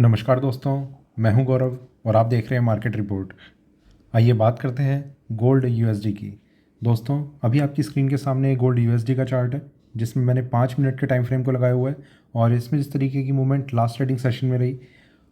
नमस्कार दोस्तों, मैं हूं गौरव और आप देख रहे हैं मार्केट रिपोर्ट। आइए बात करते हैं गोल्ड यूएसडी की। दोस्तों, अभी आपकी स्क्रीन के सामने गोल्ड यूएसडी का चार्ट है जिसमें मैंने 5 मिनट के टाइम फ्रेम को लगाया हुआ है और इसमें जिस तरीके की मूवमेंट लास्ट ट्रेडिंग सेशन में रही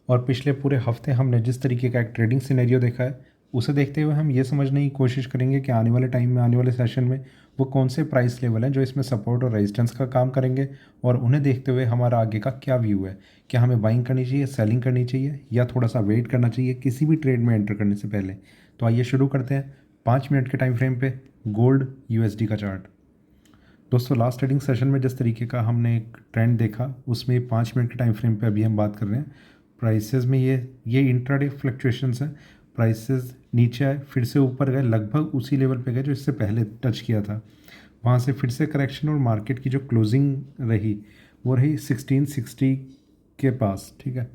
और पिछले पूरे हफ्ते हमने जिस तरीके का एक ट्रेडिंग सिनेरियो देखा है, उसे देखते हुए हम ये समझने की कोशिश करेंगे कि आने वाले टाइम में, आने वाले सेशन में वो कौन से प्राइस लेवल हैं जो इसमें सपोर्ट और रेजिस्टेंस का काम करेंगे और उन्हें देखते हुए हमारा आगे का क्या व्यू है। क्या हमें बाइंग करनी चाहिए, सेलिंग करनी चाहिए या थोड़ा सा वेट करना चाहिए किसी भी ट्रेड में एंटर करने से पहले। तो आइए शुरू करते हैं 5 मिनट के टाइम फ्रेम पे गोल्ड यूएसडी का चार्ट। दोस्तों, लास्ट ट्रेडिंग सेशन में जिस तरीके का हमने एक ट्रेंड देखा उसमें 5 मिनट के टाइम फ्रेम पे अभी हम बात कर रहे हैं। प्राइसेस में ये इंट्राडे फ्लक्चुएशंस हैं। प्राइसेस नीचे आए, फिर से ऊपर गए, लगभग उसी लेवल पे गए जो इससे पहले टच किया था। वहाँ से फिर से करेक्शन और मार्केट की जो क्लोजिंग रही वो रही 1660 के पास। ठीक है।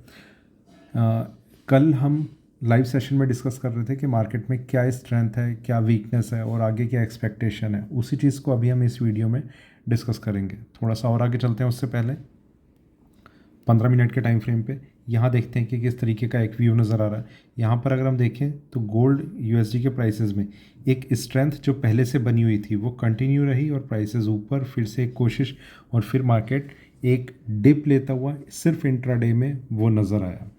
कल हम लाइव सेशन में डिस्कस कर रहे थे कि मार्केट में क्या स्ट्रेंथ है, क्या वीकनेस है और आगे क्या एक्सपेक्टेशन है। उसी चीज़ को अभी हम इस वीडियो में डिस्कस करेंगे। थोड़ा सा और आगे चलते हैं उससे पहले 15 मिनट के टाइम फ्रेम पे यहाँ देखते हैं कि किस तरीके का एक व्यू नज़र आ रहा है। यहाँ पर अगर हम देखें तो गोल्ड यूएसडी के प्राइसेस में एक स्ट्रेंथ जो पहले से बनी हुई थी वो कंटिन्यू रही और प्राइसेस ऊपर, फिर से एक कोशिश और फिर मार्केट एक डिप लेता हुआ सिर्फ इंट्राडे में वो नज़र आया।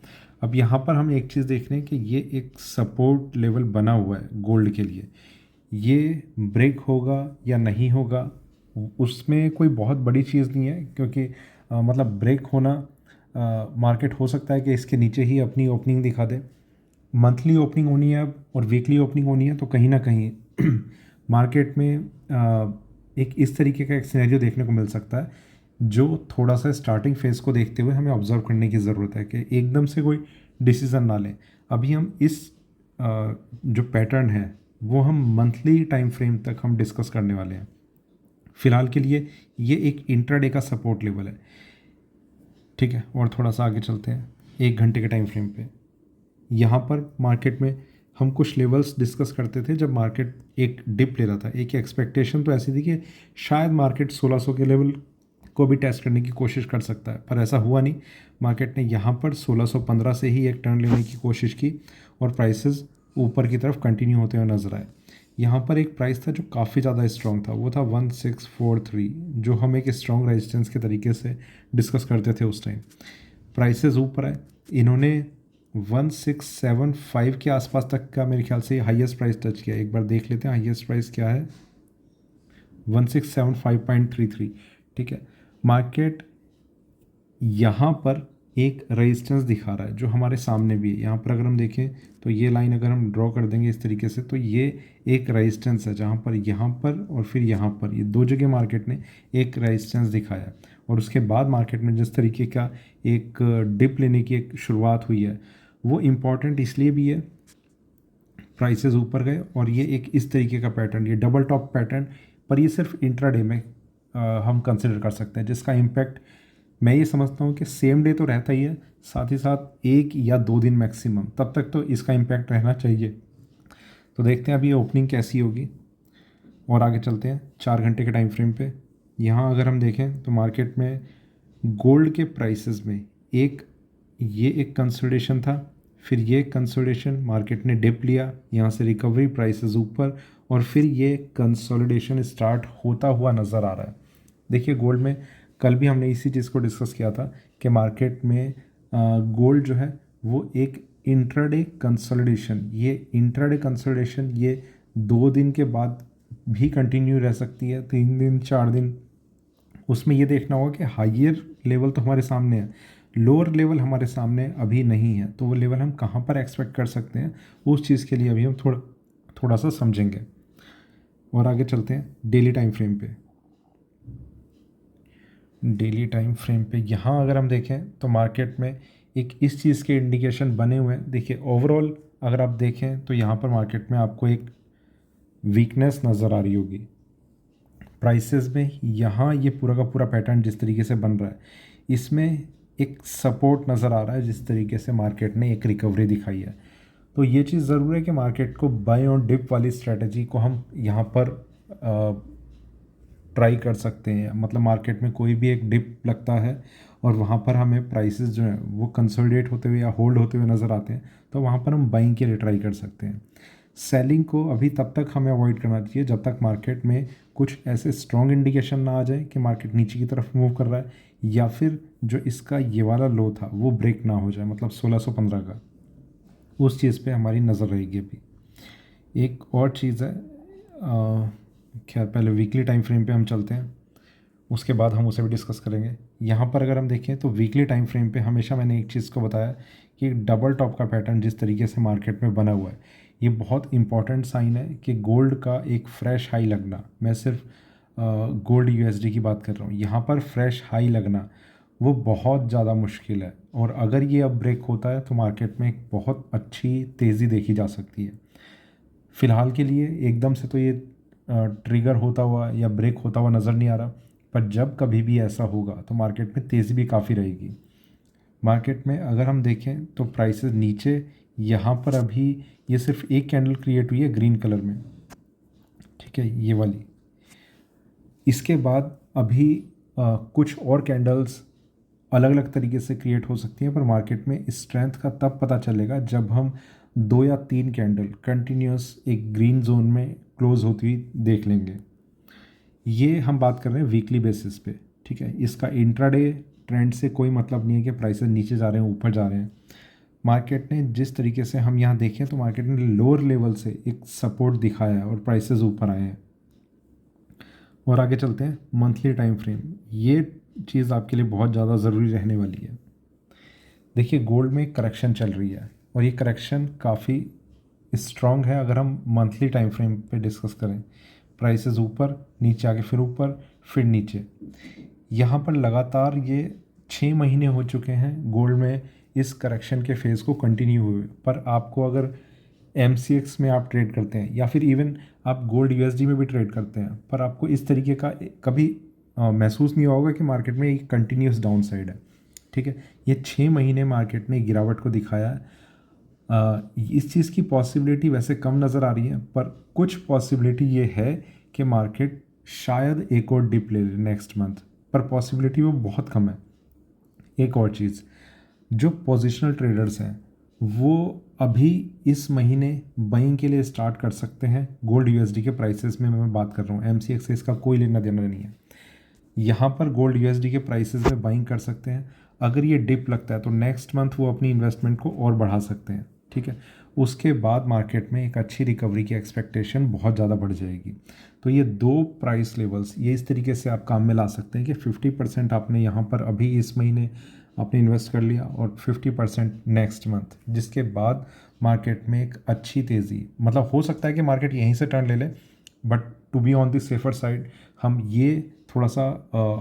अब यहाँ पर हम एक चीज़ देख रहे हैं कि ये एक सपोर्ट लेवल बना हुआ है गोल्ड के लिए। ये ब्रेक होगा या नहीं होगा उसमें कोई बहुत बड़ी चीज़ नहीं है, क्योंकि मतलब ब्रेक होना मार्केट हो सकता है कि इसके नीचे ही अपनी ओपनिंग दिखा दे। मंथली ओपनिंग होनी है अब और वीकली ओपनिंग होनी है, तो कहीं ना कहीं मार्केट में एक इस तरीके का एक सिनेरियो देखने को मिल सकता है जो थोड़ा सा स्टार्टिंग फेज़ को देखते हुए हमें ऑब्जर्व करने की ज़रूरत है कि एकदम से कोई डिसीज़न ना लें। अभी हम इस जो पैटर्न है वो हम मंथली टाइम फ्रेम तक हम डिस्कस करने वाले हैं। फ़िलहाल के लिए ये एक इंट्राडे का सपोर्ट लेवल है। ठीक है, और थोड़ा सा आगे चलते हैं 1 घंटे के टाइम फ्रेम पे। यहाँ पर मार्केट में हम कुछ लेवल्स डिस्कस करते थे जब मार्केट एक डिप ले रहा था। एक एक्सपेक्टेशन तो ऐसी थी कि शायद मार्केट 1600 के लेवल को भी टेस्ट करने की कोशिश कर सकता है, पर ऐसा हुआ नहीं। मार्केट ने यहाँ पर 1615 से ही एक टर्न लेने की कोशिश की और प्राइसेस ऊपर की तरफ कंटिन्यू होते हुए नजर आए। यहाँ पर एक प्राइस था जो काफ़ी ज़्यादा स्ट्रॉन्ग था, वो था 1643, जो हम एक स्ट्रॉन्ग रेजिस्टेंस के तरीके से डिस्कस करते थे उस टाइम। प्राइसेस ऊपर आए, इन्होंने 1675 के आसपास तक का मेरे ख्याल से हाईएस्ट प्राइस टच किया। एक बार देख लेते हैं हाईएस्ट प्राइस क्या है, 1675.33। ठीक है। मार्केट यहाँ पर एक रेजिस्टेंस दिखा रहा है जो हमारे सामने भी है। यहाँ पर अगर हम देखें तो ये लाइन अगर हम ड्रॉ कर देंगे इस तरीके से तो ये एक रेजिस्टेंस है जहाँ पर यहाँ पर और फिर यहाँ पर ये दो जगह मार्केट ने एक रेजिस्टेंस दिखाया। और उसके बाद मार्केट में जिस तरीके का एक डिप लेने की एक शुरुआत हुई है वो इम्पॉर्टेंट इसलिए भी है, प्राइसेस ऊपर गए और ये एक इस तरीके का पैटर्न, ये डबल टॉप पैटर्न, पर ये सिर्फ इंट्राडे में हम कंसिडर कर सकते हैं, जिसका इम्पैक्ट मैं ये समझता हूँ कि सेम डे तो रहता ही है, साथ ही साथ 1 या 2 दिन मैक्सिमम, तब तक तो इसका इम्पैक्ट रहना चाहिए। तो देखते हैं अभी ओपनिंग कैसी होगी और आगे चलते हैं 4 घंटे के टाइम फ्रेम पे। यहाँ अगर हम देखें तो मार्केट में गोल्ड के प्राइसेस में ये एक कंसोलिडेशन था, फिर ये कंसोलिडेशन मार्केट ने डिप लिया, यहाँ से रिकवरी, प्राइसेस ऊपर और फिर ये कंसोलिडेशन स्टार्ट होता हुआ नज़र आ रहा है। देखिए, गोल्ड में कल भी हमने इसी चीज़ को डिस्कस किया था कि मार्केट में गोल्ड जो है वो एक इंट्राडे कंसोलिडेशन, ये इंट्राडे कंसोलिडेशन ये 2 दिन के बाद भी कंटिन्यू रह सकती है, 3 दिन 4 दिन। उसमें ये देखना होगा कि हाइयर लेवल तो हमारे सामने है, लोअर लेवल हमारे सामने अभी नहीं है, तो वो लेवल हम कहाँ पर एक्सपेक्ट कर सकते हैं उस चीज़ के लिए अभी हम थोड़ा सा समझेंगे। और आगे चलते हैं डेली टाइम फ्रेम पे। डेली टाइम फ्रेम पे यहाँ अगर हम देखें तो मार्केट में एक इस चीज़ के इंडिकेशन बने हुए हैं। देखिए, ओवरऑल अगर आप देखें तो यहाँ पर मार्केट में आपको एक वीकनेस नज़र आ रही होगी प्राइसेस में। यहाँ ये पूरा का पूरा पैटर्न जिस तरीके से बन रहा है इसमें एक सपोर्ट नज़र आ रहा है, जिस तरीके से मार्केट ने एक रिकवरी दिखाई है। तो ये चीज़ ज़रूर है कि मार्केट को बाय ऑन डिप वाली स्ट्रेटजी को हम यहाँ पर ट्राई कर सकते हैं। मतलब मार्केट में कोई भी एक डिप लगता है और वहाँ पर हमें प्राइसेस जो हैं वो कंसोलिडेट होते हुए या होल्ड होते हुए नज़र आते हैं, तो वहाँ पर हम बाइंग के लिए ट्राई कर सकते हैं। सेलिंग को अभी तब तक हमें अवॉइड करना चाहिए जब तक मार्केट में कुछ ऐसे स्ट्रॉन्ग इंडिकेशन ना आ जाए कि मार्केट नीचे की तरफ मूव कर रहा है, या फिर जो इसका ये वाला लो था वो ब्रेक ना हो जाए, मतलब 1615 का, उस चीज़ पे हमारी नज़र रहेगी अभी। एक और चीज़ है, खैर पहले वीकली टाइम फ्रेम पे हम चलते हैं, उसके बाद हम उसे भी डिस्कस करेंगे। यहाँ पर अगर हम देखें तो वीकली टाइम फ्रेम पे हमेशा मैंने एक चीज़ को बताया कि डबल टॉप का पैटर्न जिस तरीके से मार्केट में बना हुआ है, ये बहुत इंपॉर्टेंट साइन है कि गोल्ड का एक फ्रेश हाई लगना, मैं सिर्फ गोल्ड यूएसडी की बात कर रहा हूँ, यहाँ पर फ्रेश हाई लगना वो बहुत ज़्यादा मुश्किल है, और अगर ये अब ब्रेक होता है तो मार्केट में एक बहुत अच्छी तेज़ी देखी जा सकती है। फ़िलहाल के लिए एकदम से तो ये ट्रिगर होता हुआ या ब्रेक होता हुआ नज़र नहीं आ रहा, पर जब कभी भी ऐसा होगा तो मार्केट में तेज़ी भी काफ़ी रहेगी। मार्केट में अगर हम देखें तो प्राइसेस नीचे यहाँ पर अभी ये सिर्फ एक कैंडल क्रिएट हुई है ग्रीन कलर में, ठीक है, ये वाली। इसके बाद अभी कुछ और कैंडल्स अलग अलग तरीके से क्रिएट हो सकती हैं, पर मार्केट में स्ट्रेंथ का तब पता चलेगा जब हम 2 या 3 कैंडल कंटिन्यूस एक ग्रीन जोन में क्लोज होती हुई देख लेंगे। ये हम बात कर रहे हैं वीकली बेसिस पे, ठीक है। इसका इंट्राडे ट्रेंड से कोई मतलब नहीं है कि प्राइसेस नीचे जा रहे हैं ऊपर जा रहे हैं। मार्केट ने जिस तरीके से हम यहाँ देखें तो मार्केट ने लोअर लेवल से एक सपोर्ट दिखाया है और प्राइसेस ऊपर आए हैं। और आगे चलते हैं मंथली टाइम फ्रेम, ये चीज़ आपके लिए बहुत ज़्यादा ज़रूरी रहने वाली है। देखिए गोल्ड में करेक्शन चल रही है और ये करेक्शन काफ़ी स्ट्रॉन्ग है। अगर हम मंथली टाइम फ्रेम पे डिस्कस करें, प्राइसेस ऊपर नीचे आके फिर ऊपर फिर नीचे, यहाँ पर लगातार ये 6 महीने हो चुके हैं गोल्ड में इस करेक्शन के फेज़ को कंटिन्यू हुए। पर आपको अगर MCX में आप ट्रेड करते हैं या फिर इवन आप गोल्ड USD में भी ट्रेड करते हैं, पर आपको इस तरीके का कभी महसूस नहीं होगा कि मार्केट में एक कंटिन्यूस डाउन साइड है, ठीक है। ये 6 महीने मार्केट ने गिरावट को दिखाया है। इस चीज़ की पॉसिबिलिटी वैसे कम नज़र आ रही है, पर कुछ पॉसिबिलिटी ये है कि मार्केट शायद एक और डिप ले ले नेक्स्ट मंथ, पर पॉसिबिलिटी वो बहुत कम है। एक और चीज़, जो पोजिशनल ट्रेडर्स हैं वो अभी इस महीने बाइंग के लिए स्टार्ट कर सकते हैं गोल्ड USD के प्राइसेस में। मैं बात कर रहा हूँ, MCX से इसका कोई लेना देना नहीं है। यहाँ पर गोल्ड USD के प्राइसेस में बाइंग कर सकते हैं। अगर ये डिप लगता है तो नेक्स्ट मंथ वो अपनी इन्वेस्टमेंट को और बढ़ा सकते हैं, ठीक है। उसके बाद मार्केट में एक अच्छी रिकवरी की एक्सपेक्टेशन बहुत ज़्यादा बढ़ जाएगी। तो ये दो प्राइस लेवल्स ये इस तरीके से आप काम में ला सकते हैं कि 50% आपने यहाँ पर अभी इस महीने आपने इन्वेस्ट कर लिया और 50% नेक्स्ट मंथ, जिसके बाद मार्केट में एक अच्छी तेज़ी, मतलब हो सकता है कि मार्केट यहीं से टर्न ले ले, but to be on the safer side हम ये थोड़ा सा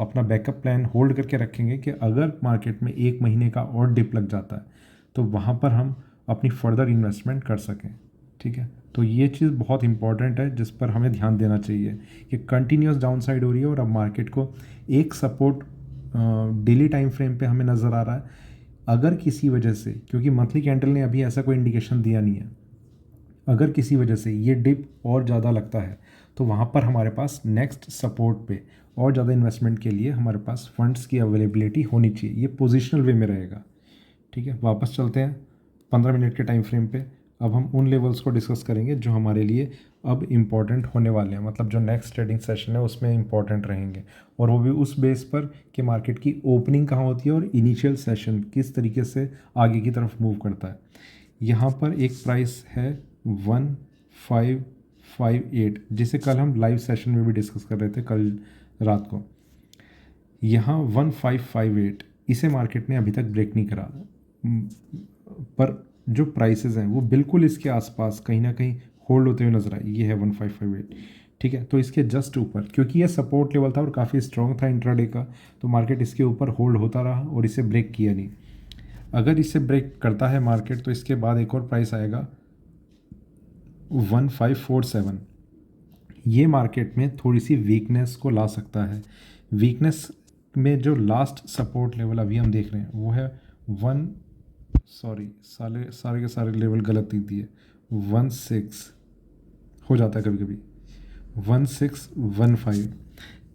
अपना बैकअप प्लान होल्ड करके रखेंगे कि अगर मार्केट में एक महीने का और डिप लग जाता है तो वहाँ पर हम अपनी फर्दर इन्वेस्टमेंट कर सकें, ठीक है। तो ये चीज़ बहुत इंपॉर्टेंट है जिस पर हमें ध्यान देना चाहिए कि कंटिन्यूस डाउन साइड हो रही है और अब मार्केट को एक सपोर्ट डेली टाइम फ्रेम पे हमें नज़र आ रहा है। अगर किसी वजह से, क्योंकि मंथली कैंडल ने अभी ऐसा कोई इंडिकेशन दिया नहीं है, अगर किसी वजह से ये डिप और ज़्यादा लगता है तो वहाँ पर हमारे पास नेक्स्ट सपोर्ट पे और ज़्यादा इन्वेस्टमेंट के लिए हमारे पास फंड्स की अवेलेबिलिटी होनी चाहिए। ये पोजिशनल वे में रहेगा, ठीक है। वापस चलते हैं 15 मिनट के टाइम फ्रेम पे। अब हम उन लेवल्स को डिस्कस करेंगे जो हमारे लिए अब इम्पॉर्टेंट होने वाले हैं, मतलब जो नेक्स्ट ट्रेडिंग सेशन है उसमें इम्पॉर्टेंट रहेंगे, और वो भी उस बेस पर कि मार्केट की ओपनिंग कहाँ होती है और इनिशियल सेशन किस तरीके से आगे की तरफ मूव करता है। यहाँ पर एक प्राइस है 1558, जिसे कल हम लाइव सेशन में भी डिस्कस कर रहे थे कल रात को। यहाँ 1558 इसे मार्केट ने अभी तक ब्रेक नहीं करा, पर जो प्राइसेस हैं वो बिल्कुल इसके आसपास कहीं ना कहीं होल्ड होते हुए नजर आए। ये है 1558, ठीक है। तो इसके जस्ट ऊपर, क्योंकि ये सपोर्ट लेवल था और काफ़ी स्ट्रॉन्ग था इंट्राडे का, तो मार्केट इसके ऊपर होल्ड होता रहा और इसे ब्रेक किया नहीं। अगर इसे ब्रेक करता है मार्केट तो इसके बाद एक और प्राइस आएगा 1547। ये मार्केट में थोड़ी सी वीकनेस को ला सकता है। वीकनेस में जो लास्ट सपोर्ट लेवल अभी हम देख रहे हैं वो है सारे के सारे लेवल गलत दे दिए, 16 हो जाता है कभी कभी, 1615,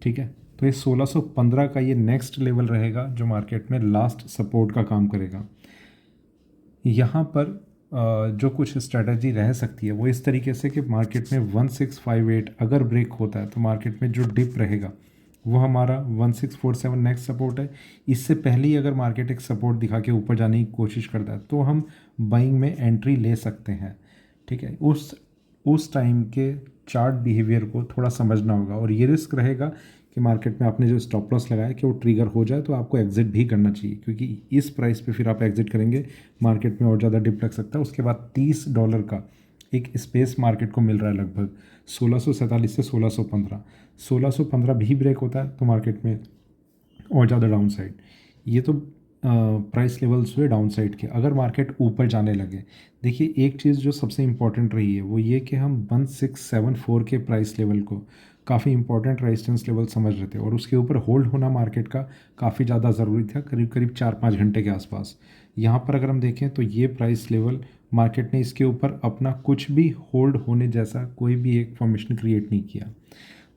ठीक है। तो ये 1615 का ये नेक्स्ट लेवल रहेगा जो मार्केट में लास्ट सपोर्ट का काम करेगा। यहाँ पर जो कुछ स्ट्रेटजी रह सकती है वो इस तरीके से कि मार्केट में 1658 अगर ब्रेक होता है तो मार्केट में जो डिप रहेगा वो हमारा 1647 नेक्स्ट सपोर्ट है। इससे पहले ही अगर मार्केट एक सपोर्ट दिखा के ऊपर जाने की कोशिश करता है तो हम बाइंग में एंट्री ले सकते हैं, ठीक है। उस टाइम के चार्ट बिहेवियर को थोड़ा समझना होगा और ये रिस्क रहेगा कि मार्केट में आपने जो स्टॉप लॉस लगाया कि वो ट्रिगर हो जाए तो आपको एग्जिट भी करना चाहिए, क्योंकि इस प्राइस पे फिर आप एग्जिट करेंगे मार्केट में और ज़्यादा डिप लग सकता है। उसके बाद $30 का एक स्पेस मार्केट को मिल रहा है लगभग 1647 से 1615। 1615 भी ब्रेक होता है तो मार्केट में और ज़्यादा डाउन साइड। ये तो प्राइस लेवल्स हुए डाउन साइड के। अगर मार्केट ऊपर जाने लगे, देखिए एक चीज़ जो सबसे इम्पॉर्टेंट रही है वो ये कि हम 1674 के प्राइस लेवल को काफ़ी इंपॉर्टेंट रेजिस्टेंस लेवल समझ रहे थे और उसके ऊपर होल्ड होना मार्केट का काफ़ी ज़्यादा ज़रूरी था, करीब करीब 4-5 घंटे के आसपास। यहाँ पर अगर हम देखें तो ये प्राइस लेवल मार्केट ने इसके ऊपर अपना कुछ भी होल्ड होने जैसा कोई भी एक फॉर्मेशन क्रिएट नहीं किया।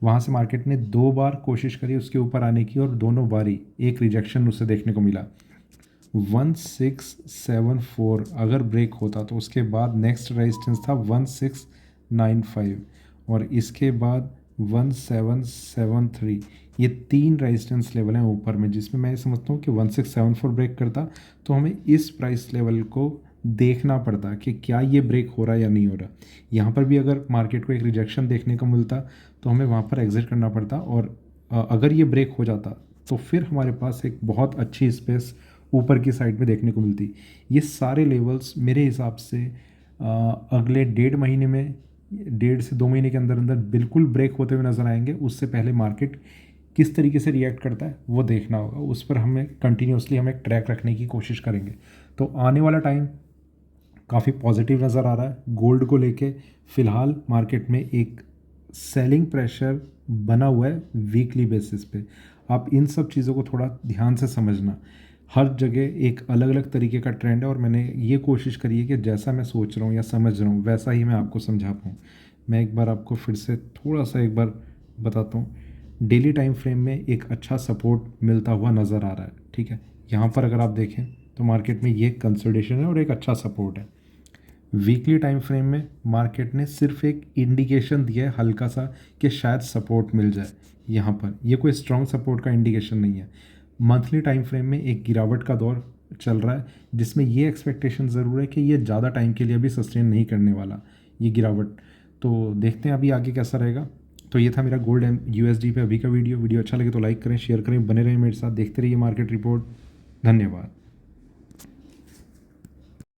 वहाँ से मार्केट ने 2 बार कोशिश करी उसके ऊपर आने की और दोनों बारी एक रिजेक्शन उसे देखने को मिला। 1674 अगर ब्रेक होता तो उसके बाद नेक्स्ट रेजिस्टेंस था 1695 और इसके बाद 1773। ये 3 रेजिस्टेंस लेवल हैं ऊपर में, जिसमें मैं समझता हूँ कि 1674 ब्रेक करता तो हमें इस प्राइस लेवल को देखना पड़ता कि क्या ये ब्रेक हो रहा है या नहीं हो रहा। यहाँ पर भी अगर मार्केट को एक रिजेक्शन देखने को मिलता तो हमें वहाँ पर एग्जिट करना पड़ता और अगर ये ब्रेक हो जाता तो फिर हमारे पास एक बहुत अच्छी स्पेस ऊपर की साइड में देखने को मिलती। ये सारे लेवल्स मेरे हिसाब से अगले 1.5 महीने में, 1.5 से 2 महीने के अंदर अंदर बिल्कुल ब्रेक होते हुए नज़र आएंगे। उससे पहले मार्केट किस तरीके से रिएक्ट करता है वो देखना होगा, उस पर हमें कंटिन्यूसली हमें ट्रैक रखने की कोशिश करेंगे। तो आने वाला टाइम काफ़ी पॉजिटिव नज़र आ रहा है गोल्ड को लेके। फ़िलहाल मार्केट में एक सेलिंग प्रेशर बना हुआ है वीकली बेसिस पे। आप इन सब चीज़ों को थोड़ा ध्यान से समझना। हर जगह एक अलग अलग तरीके का ट्रेंड है और मैंने ये कोशिश करी है कि जैसा मैं सोच रहा हूँ या समझ रहा हूँ वैसा ही मैं आपको समझा पाऊँ। मैं एक बार आपको फिर से थोड़ा सा एक बार बताता हूँ। डेली टाइम फ्रेम में एक अच्छा सपोर्ट मिलता हुआ नज़र आ रहा है, ठीक है। यहाँ पर अगर आप देखें तो मार्केट में ये कंसोलिडेशन है और एक अच्छा सपोर्ट है। वीकली टाइम फ्रेम में मार्केट ने सिर्फ एक इंडिकेशन दिया है हल्का सा कि शायद सपोर्ट मिल जाए। यहाँ पर ये कोई स्ट्रॉन्ग सपोर्ट का इंडिकेशन नहीं है। मंथली टाइम फ्रेम में एक गिरावट का दौर चल रहा है, जिसमें ये एक्सपेक्टेशन ज़रूर है कि ये ज़्यादा टाइम के लिए भी सस्टेन नहीं करने वाला ये गिरावट। तो देखते हैं अभी आगे कैसा रहेगा। तो ये था मेरा गोल्ड एंड यूएसडी पे अभी का वीडियो अच्छा लगे तो लाइक करें, शेयर करें, बने रहें मेरे साथ, देखते रहिए मार्केट रिपोर्ट। धन्यवाद।